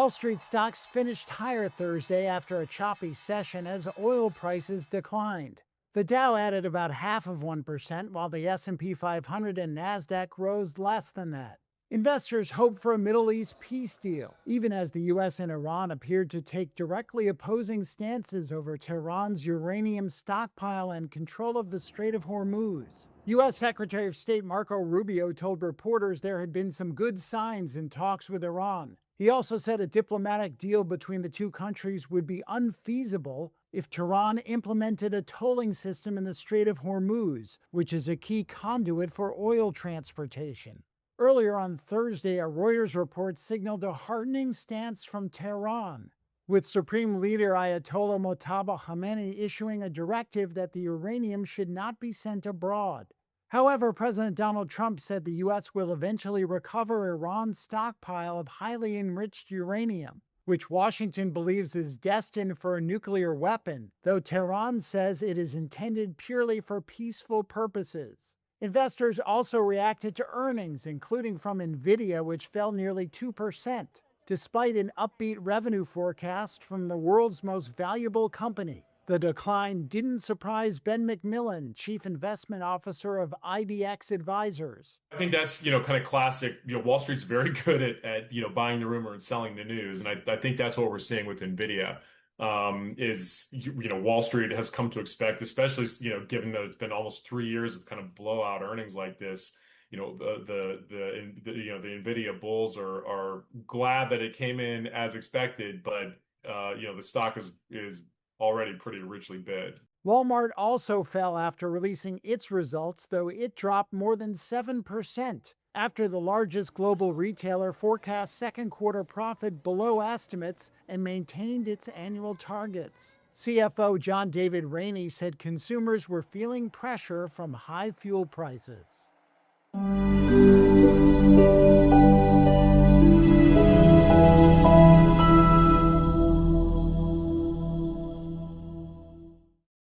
Wall Street stocks finished higher Thursday after a choppy session as oil prices declined. The Dow added about half of 1%, while the S&P 500 and Nasdaq rose less than that. Investors hoped for a Middle East peace deal, even as the US and Iran appeared to take directly opposing stances over Tehran's uranium stockpile and control of the Strait of Hormuz. U.S. Secretary of State Marco Rubio told reporters there had been some good signs in talks with Iran. He also said a diplomatic deal between the two countries would be unfeasible if Tehran implemented a tolling system in the Strait of Hormuz, which is a key conduit for oil transportation. Earlier on Thursday, a Reuters report signaled a hardening stance from Tehran, with Supreme Leader Ayatollah Mojtaba Khamenei issuing a directive that the uranium should not be sent abroad. However, President Donald Trump said the U.S. will eventually recover Iran's stockpile of highly enriched uranium, which Washington believes is destined for a nuclear weapon, though Tehran says it is intended purely for peaceful purposes. Investors also reacted to earnings, including from Nvidia, which fell nearly 2%, despite an upbeat revenue forecast from the world's most valuable company. The decline didn't surprise Ben McMillan, Chief Investment Officer of IDX Advisors. I think that's, kind of classic. Wall Street's very good at buying the rumor and selling the news. And I think that's what we're seeing with NVIDIA. Wall Street has come to expect, especially, given that it's been almost 3 years of kind of blowout earnings like this. The NVIDIA bulls are glad that it came in as expected, but the stock is already pretty richly bid. Walmart also fell after releasing its results, though it dropped more than 7% after the largest global retailer forecast second quarter profit below estimates and maintained its annual targets. CFO John David Rainey said consumers were feeling pressure from high fuel prices.